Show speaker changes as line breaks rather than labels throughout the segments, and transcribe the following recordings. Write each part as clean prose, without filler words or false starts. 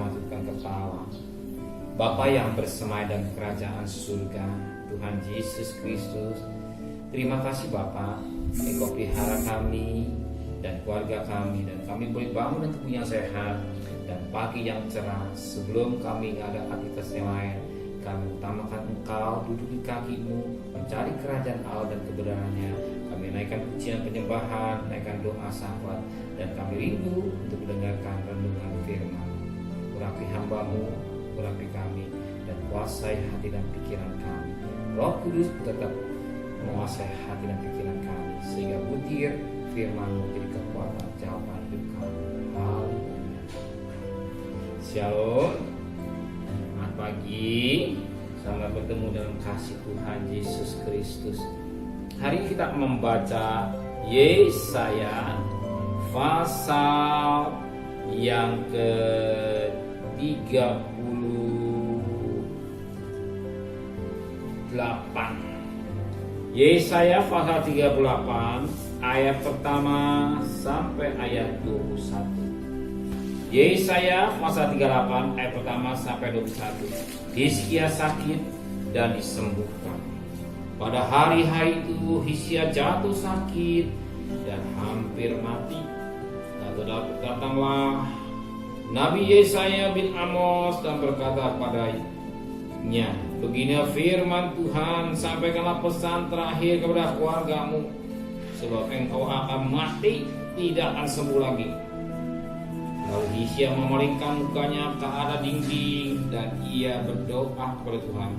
mengatupkan kepala. Bapa yang bersemayam dalam kerajaan surga, Tuhan Yesus Kristus, terima kasih Bapa, Engkau pelihara kami dan keluarga kami, dan kami boleh bangun dan tubuh yang sehat dan pagi yang cerah. Sebelum kami ada aktivitas yang lain, kami utamakan Engkau duduk di kaki-Mu, mencari kerajaan Allah dan kebenarannya. Kami naikkan pujian penyembahan, naikkan doa syafaat, dan kami rindu untuk mendengarkan renungan firman. Urapi hamba-Mu, urapi kami, dan kuasai hati dan pikiran kami. Roh Kudus tetap menguasai hati dan pikiran kami, sehingga butir firman-Mu menjadi kekuatan jawaban hidup kami. Haleluya. Shalom. Selamat pagi. Selamat bertemu dalam kasih Tuhan Yesus Kristus. Hari ini kita membaca Yesaya pasal yang ke-38. Yesaya pasal 38 ayat pertama sampai ayat 21. Yesaya pasal 38 ayat pertama sampai 21. Hizkia sakit dan disembuhkan. Pada hari-hari itu Hizkia jatuh sakit dan hampir mati. Lalu datanglah Nabi Yesaya bin Amos dan berkata padanya, begini firman Tuhan, sampaikanlah pesan terakhir kepada keluargamu, sebab engkau akan mati, tidak akan sembuh lagi. Lalu Hizkia memalingkan mukanya ke arah dinding dan ia berdoa kepada Tuhan.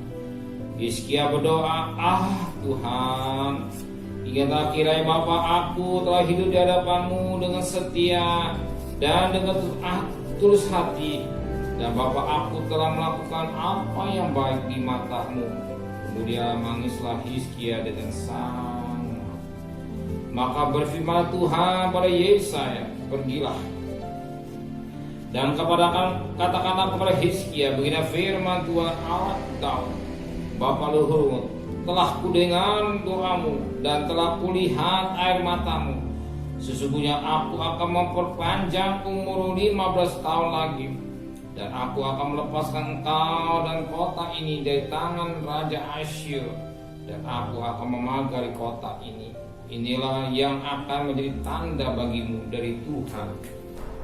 Hizkia berdoa, Tuhan, ingatlah kiranya Bapa aku telah hidup di hadapan-Mu dengan setia dan dengan tulus hati, dan Bapa aku telah melakukan apa yang baik di mata-Mu. Kemudian menangislah Hizkia dengan sangat. Maka berfirman Tuhan pada Yesaya, pergilah dan katakanlah kepada Hizkia, begini firman Tuhan Allah Ta'ala, Bapa leluhurmu, telah kudengar doamu dan telah kulihat air matamu. Sesungguhnya aku akan memperpanjang umur 15 tahun lagi, dan aku akan melepaskan engkau dan kota ini dari tangan Raja Asyur, dan aku akan memagari kota ini. Inilah yang akan menjadi tanda bagimu dari Tuhan,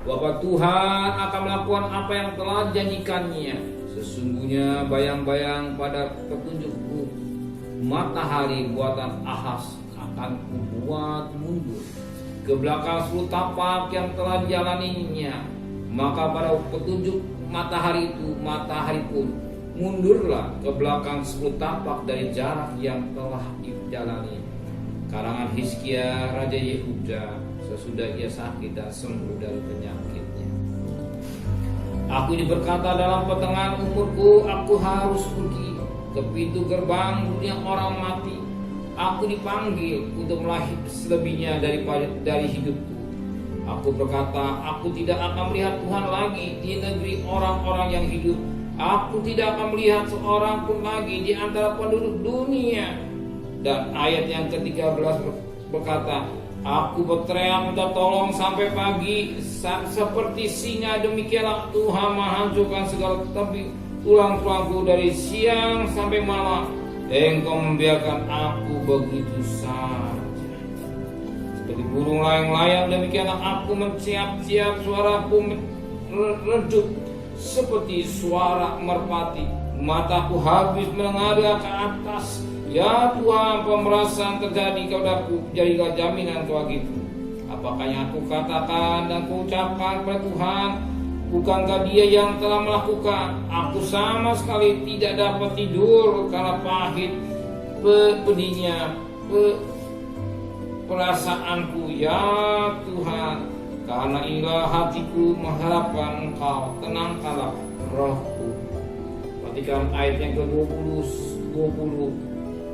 bahwa Tuhan akan melakukan apa yang telah janjikannya. Sesungguhnya bayang-bayang pada petunjukku, matahari buatan Ahaz akan kubuat mundur ke belakang 10 tapak yang telah dijalaninya. Maka pada petunjuk matahari itu, matahari pun mundurlah ke belakang 10 tapak dari jarak yang telah dijalani. Karangan Hizkia Raja Yehuda sesudah ia sakit dan sembuh dari penyakitnya. Aku ini berkata, dalam pertengahan umurku aku harus pergi ke pintu gerbang dunia orang mati. Aku dipanggil untuk melahir selebihnya dari hidupku. Aku berkata, aku tidak akan melihat Tuhan lagi di negeri orang-orang yang hidup. Aku tidak akan melihat seorang pun lagi di antara penduduk dunia. Dan ayat yang ke-13 berkata, aku berteriak minta tolong sampai pagi, seperti singa demikianlah Tuhan menghancurkan segala tulang-tulangku dari siang sampai malam. Engkau membiarkan aku begitu saja. Seperti burung layang-layang demikianlah aku menciap-ciap, suaraku redup seperti suara merpati. Mataku habis menengadah ke atas. Ya Tuhan, pemerasan terjadi kepadaku, jadilah jaminan bagiku. Apakah yang aku katakan dan kuucapkan kepada Tuhan? Bukankah Dia yang telah melakukan? Aku sama sekali tidak dapat tidur karena pahit pedihnya perasaanku. Ya Tuhan, karena inilah hatiku mengharapkan Engkau, tenangkanlah rohku. Perhatikan ayat yang ke-20.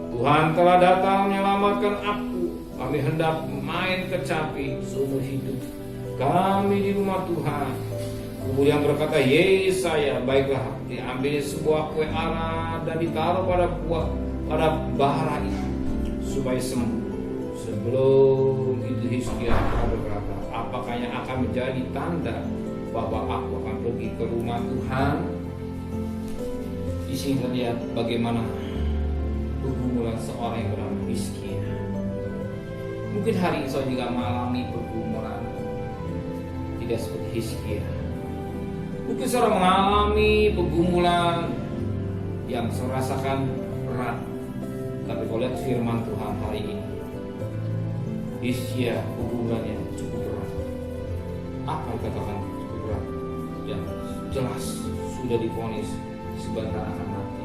Tuhan telah datang menyelamatkan aku. Kami hendak main kecapi seumur hidup kami di rumah Tuhan. Kemudian berkata Yesaya, baiklah, diambil sebuah kue ara dan ditaruh pada bara itu supaya sembuh. Sebelum itu Hizkia berkata, apakah yang akan menjadi tanda bahwa aku akan pergi ke rumah firman Tuhan, di sini terlihat bagaimana pergumulan seorang yang bernama Hizkia. Mungkin hari ini saya juga mengalami pergumulan tidak seperti Hizkia. Mungkin saudara mengalami pergumulan yang saya rasakan berat. Tapi kalau lihat firman Tuhan hari ini, Hizkia pergumulannya cukup berat. Apa yang dikatakan cukup berat? Yang jelas sudah divonis sebentar akan mati.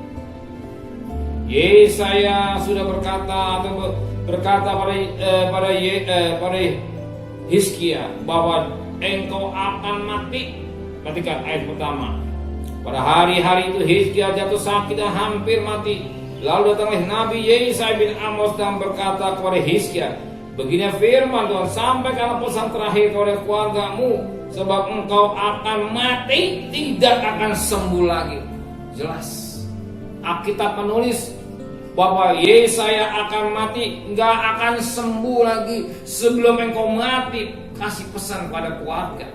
Yesaya sudah berkata pada Hizkia bahwa engkau akan mati. Perhatikan ayat pertama. Pada hari-hari itu Hizkia jatuh sakit dan hampir mati. Lalu datanglah Nabi Yesaya bin Amos dan berkata kepada Hizkia, begini firman Tuhan, sampaikan pesan terakhir kepada keluargamu, sebab engkau akan mati, tidak akan sembuh lagi. Jelas Alkitab menulis bahwa Yesaya akan mati, nggak akan sembuh lagi. Sebelum engkau mati, kasih pesan kepada keluarga.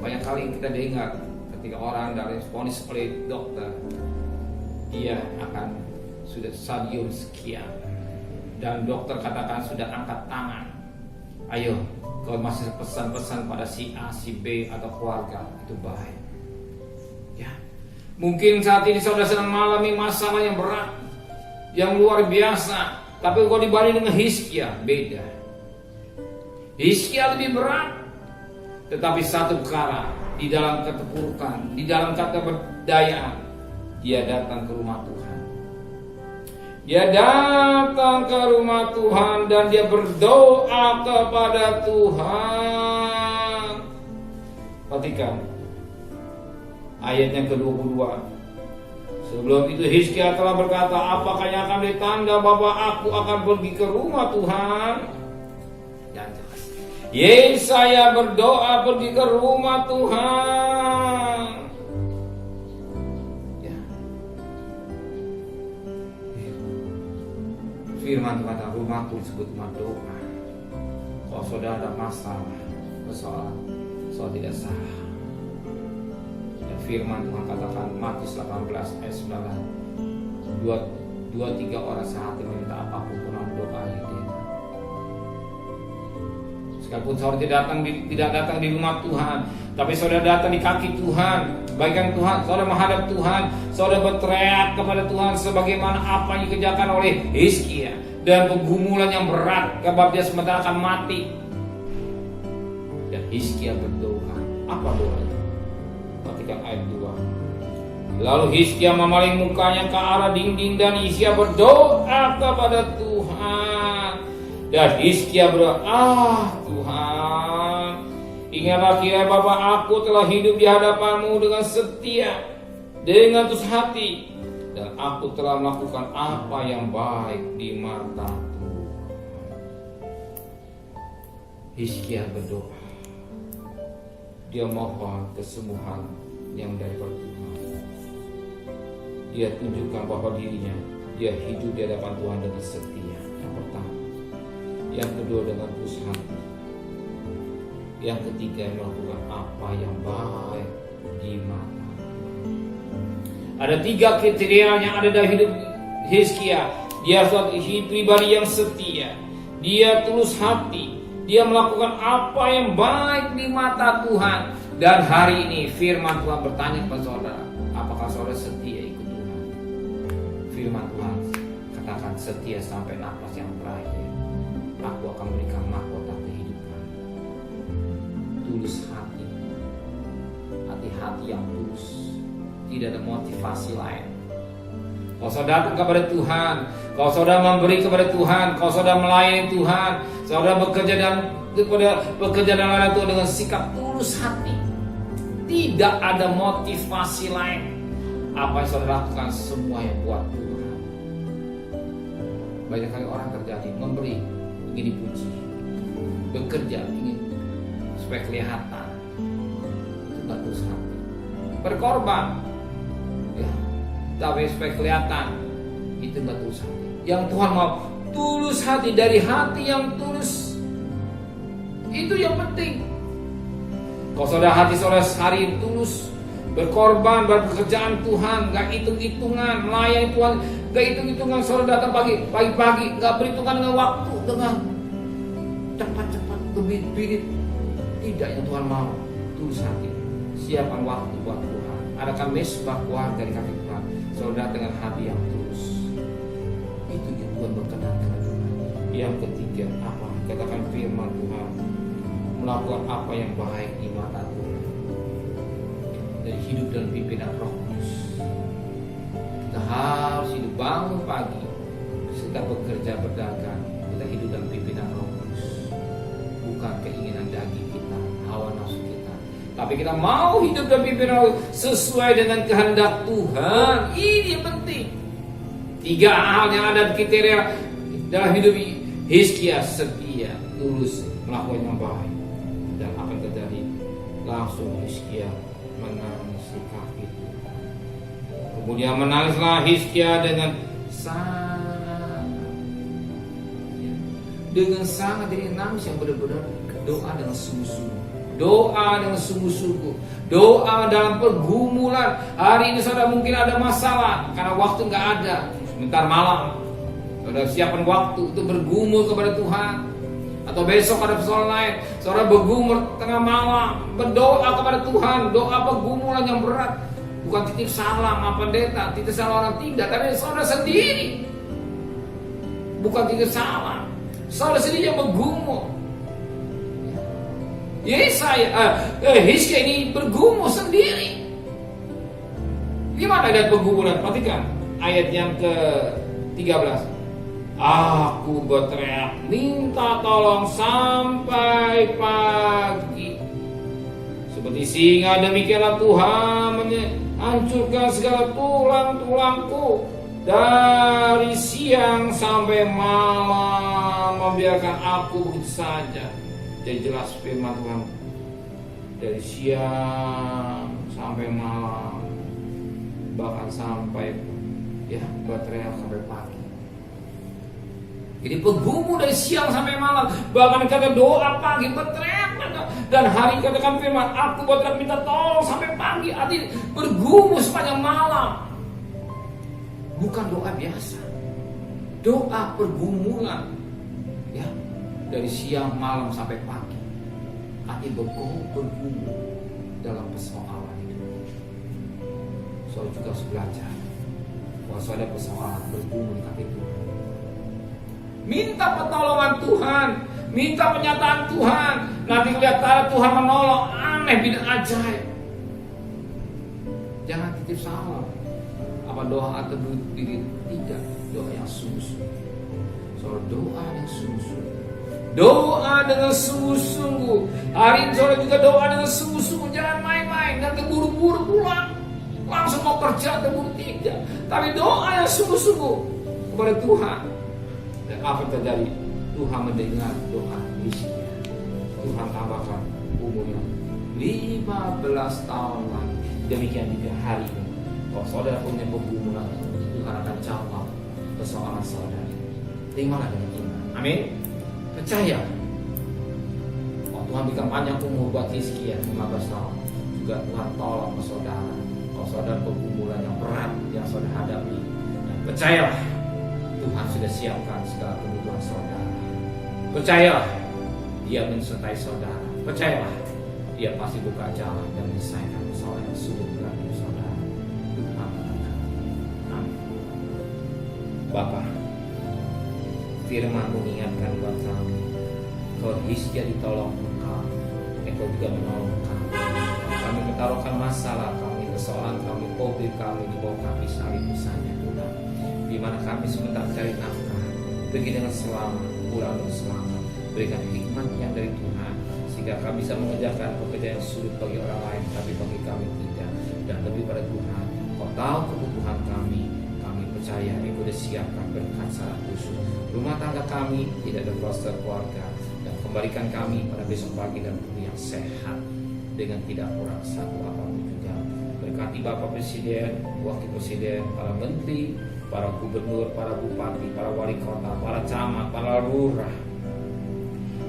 Banyak kali kita dengar ketika orang dari vonis oleh dokter, dia akan sudah stadium sekian, dan dokter katakan sudah angkat tangan. Ayo, kalau masih pesan-pesan pada si A, si B atau keluarga, itu baik. Ya, mungkin saat ini saudara sedang mengalami masalah yang berat, yang luar biasa. Tapi kalau dibanding dengan Hizkia, beda. Hizkia lebih berat. Tetapi satu perkara, di dalam keterpurukan, di dalam ketidakberdayaan, dia datang ke rumah Tuhan. Dia datang ke rumah Tuhan dan dia berdoa kepada Tuhan. Perhatikan ayat yang ke-22. Sebelum itu Hizkia telah berkata, apakah yang akan ditanda bahwa aku akan pergi ke rumah Tuhan? Dan jelas Yesaya berdoa pergi ke rumah Tuhan. Ya. Firman Tuhan kata rumahku disebut rumah doa. Kalau saudara ada masalah, persoalan, saudara tidak salah. Dan firman Tuhan katakan Matius 18 ayat 9, dua tiga orang sehati meminta apapun pernah berdoa dia. Sekalipun saudara tidak datang di rumah Tuhan, tapi saudara datang di kaki Tuhan, baikkan Tuhan, saudara menghadap Tuhan, saudara berteriak kepada Tuhan sebagaimana apa yang dikerjakan oleh Hizkia, dan pergumulan yang berat, sebab dia sementara akan mati. Dan Hizkia berdoa. Apa doa itu? Perhatikan ayat 2. Lalu Hizkia memaling mukanya ke arah dinding dan Hizkia berdoa kepada Tuhan. Dan Hizkia berdoa, Tuhan, ingatlah kiranya Bapa, aku telah hidup di hadapanmu dengan setia, dengan tulus hati, dan aku telah melakukan apa yang baik di mata Tuhan. Hizkia berdoa. Dia mohon kesembuhan yang daripada Tuhan. Dia tunjukkan bahwa dirinya, dia hidup di hadapan Tuhan dengan setia. Yang pertama. Yang kedua dengan tulus hati. Yang ketiga melakukan apa yang baik di mata. Ada 3 kriteria yang ada dalam hidup Hizkia. Dia suatu pribadi yang setia. Dia tulus hati. Dia melakukan apa yang baik di mata Tuhan. Dan hari ini firman Tuhan bertanya kepada saudara, apakah saudara setia ikut Tuhan? Firman Tuhan katakan setia sampai nafas yang terakhir. Aku akan memberikan mahkota kehidupan. Tulus hati. Hati-hati yang tulus. Tidak ada motivasi lain. Kalau saudara datang kepada Tuhan, kalau saudara memberi kepada Tuhan, kalau saudara melayani Tuhan, saudara bekerja dalam hal Tuhan dengan sikap tulus hati. Tidak ada motivasi lain. Apa yang saudara lakukan semua yang buat Tuhan. Banyak kali orang terjadi memberi ingin dipuji, bekerja ingin supaya kelihatan, itu nggak tulus hati. Berkorban, ya, tapi supaya kelihatan, itu nggak tulus hati. Yang Tuhan mau tulus hati, dari hati yang tulus, itu yang penting. Kalau saudara hati saudara hari ini tulus, berkorban, berpekerjaan Tuhan, gak hitung-hitungan, melayani Tuhan, gak hitung-hitungan. Saudara datang pagi-pagi, gak berhitungan dengan waktu, dengan cepat-cepat, berbit-bit. Tidak yang Tuhan mau, tulus hati, siapkan waktu buat Tuhan. Adakan mesbah keluarga di kaki Tuhan, saudara dengan hati yang tulus. Itu yang Tuhan berkenan dengan Tuhan. Yang ketiga, apa? Katakan firman Tuhan, melakukan apa yang baik di mata Tuhan, dan hidup dalam pimpinan Roh Kudus. Kita harus hidup, bangun pagi, kita bekerja, berdagang, kita hidup dalam pimpinan Roh Kudus, bukan keinginan daging kita, hawa nafsu kita, tapi kita mau hidup dalam pimpinan Roh sesuai dengan kehendak Tuhan. Ini penting. 3 hal yang ada di kriteria dalam hidup Hizkia: setia, tulus, melakukan yang baik. Dan apa yang terjadi? Langsung Hizkia menangis di kaki Tuhan. Kemudian menangislah Hizkia dengan sangat, jadi nangis yang benar-benar doa dengan sungguh-sungguh. Doa dengan sungguh-sungguh. Doa dalam pergumulan. Hari ini saudara mungkin ada masalah karena waktu nggak ada. Sebentar malam, saudara siapkan waktu untuk bergumul kepada Tuhan. Atau besok ada persoalan lain, saudara bergumul tengah malam, berdoa kepada Tuhan. Doa pergumulan yang berat, bukan titip salam apa pendeta, titip salam orang tidak, tapi saudara sendiri. Bukan titip salam, saudara sendiri yang bergumul. Hizkia ini bergumul sendiri. Gimana ayat pergumulan? Perhatikan ayat yang ke-13. Aku berteriak minta tolong sampai pagi. Seperti singa demikianlah Tuhan menghancurkan segala tulang-tulangku. Dari siang sampai malam membiarkan aku begitu saja. Jadi jelas firman Tuhan, dari siang sampai malam, bahkan sampai berteriak sampai pagi. Jadi bergumul dari siang sampai malam, bahkan kata doa pagi, berteriak. Dan hari katakan firman, aku berteriak minta tolong sampai pagi. Artinya bergumul sepanjang malam. Bukan doa biasa, doa pergumulan, dari siang malam sampai pagi. Artinya bergumul dalam persoalan hidup. Soal juga harus belajar bahwa ada persoalan bergumul di kaki Tuhan. Minta pertolongan Tuhan, minta penyataan Tuhan. Nanti lihat Tuhan menolong, aneh bina ajaib. Jangan titip salam. Apa doa atau diri tidak, doa yang sungguh-sungguh. Soal doa yang sungguh-sungguh. Doa dengan sungguh-sungguh. Hari ini saudara juga doa dengan sungguh-sungguh. Jangan main-main dan terburu-buru pulang, langsung mau kerja terburu, tidak. Tapi doa yang sungguh-sungguh kepada Tuhan. Dan apa yang terjadi? Tuhan mendengar doa Hizkia. Tuhan tambahkan umurnya 15 tahun lagi. Demikian juga hari ini. Kalau saudara punya pergumulan, Tuhan akan jawab persoalan saudara. Terimalah dengan iman. Amin. Percaya. Tuhan berikan panjang umur buat Hizkia 15 tahun. Juga Tuhan tolong ke saudara. Kalau saudara pergumulan yang berat yang saudara hadapi, percayalah Tuhan sudah siapkan segala kebutuhan saudara. Percayalah Dia mensertai saudara. Percayalah Dia pasti buka jalan dan menyelesaikan persoalan yang sulit berat di saudara. Tuhan berkati. Amin. Bapa, firman mengingatkan buat kami, kalau Hizkia ditolong Engkau juga menolong kami. Kami menaruhkan masalah kami, persoalan kami, COVID kami di bawah kaki salib misalnya Tuhan. Di mana kami sebentar cari nafkah, pergi dengan selamat, pulang dengan selamat. Berikan hikmat yang dari Tuhan, sehingga kami bisa mengerjakan pekerjaan yang sulit bagi orang lain, tapi bagi kami tidak. Dan lebih pada Tuhan, Kau tahu kebutuhan kami. Kami percaya Engkau sudah siapkan berkat secara khusus. Rumah tangga kami tidak ada kluster keluarga. Dan kembalikan kami pada besok pagi dan tubuh yang sehat, dengan tidak kurang satu apapun juga. Berkati Bapak Presiden, Wakil Presiden, para Menteri, para Gubernur, para Bupati, para Wali Kota, para Camat, para Lurah,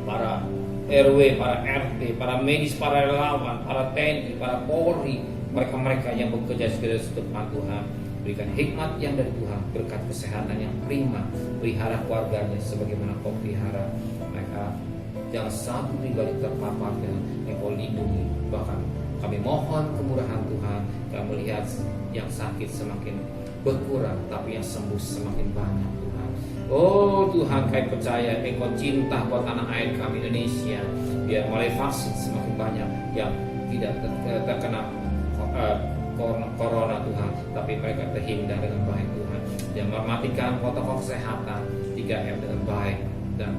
para RW, para RT, para medis, para relawan, para TNI, para Polri, mereka-mereka yang bekerja segala setempat Tuhan. Berikan hikmat yang dari Tuhan, berkat kesehatan yang prima, pelihara keluarganya sebagaimana Kau pelihara mereka. Jangan satu pribadi terpapar dengan Engkau lindungi. Bahkan kami mohon kemurahan Tuhan, kami melihat yang sakit semakin berkurang, tapi yang sembuh semakin banyak Tuhan. Oh Tuhan, kami percaya Engkau cinta buat tanah air kami Indonesia. Biar mulai vaksin semakin banyak yang tidak terkena corona Tuhan, tapi mereka terhindar dengan baik Tuhan. Dan mematikan protokol kesehatan 3M dengan baik, dan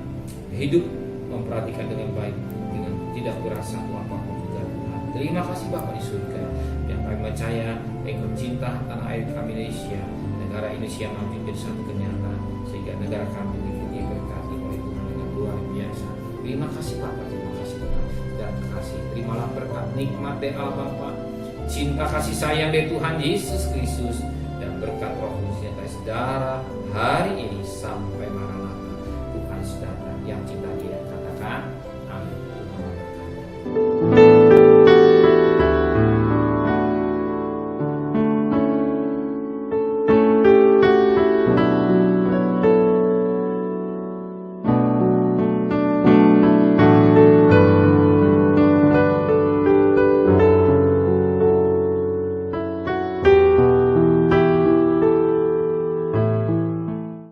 hidup memperhatikan dengan baik, dengan tidak kurang satu apapun juga Tuhan. Terima kasih Bapa di surga, yang kami percaya Engkau cinta tanah air kami Indonesia, negara Indonesia maju menjadi satu kenyataan, sehingga negara kami diberkati oleh Tuhan dengan luar biasa. Terima kasih Bapa, terima kasih Tuhan, dan kasih terimalah berkat nikmat dari Allah Bapa, cinta kasih sayang dari Tuhan Yesus Kristus, dan berkat Roh Kudus yang dari saudara hari ini sampai Maranatha. Tuhan saudara yang cinta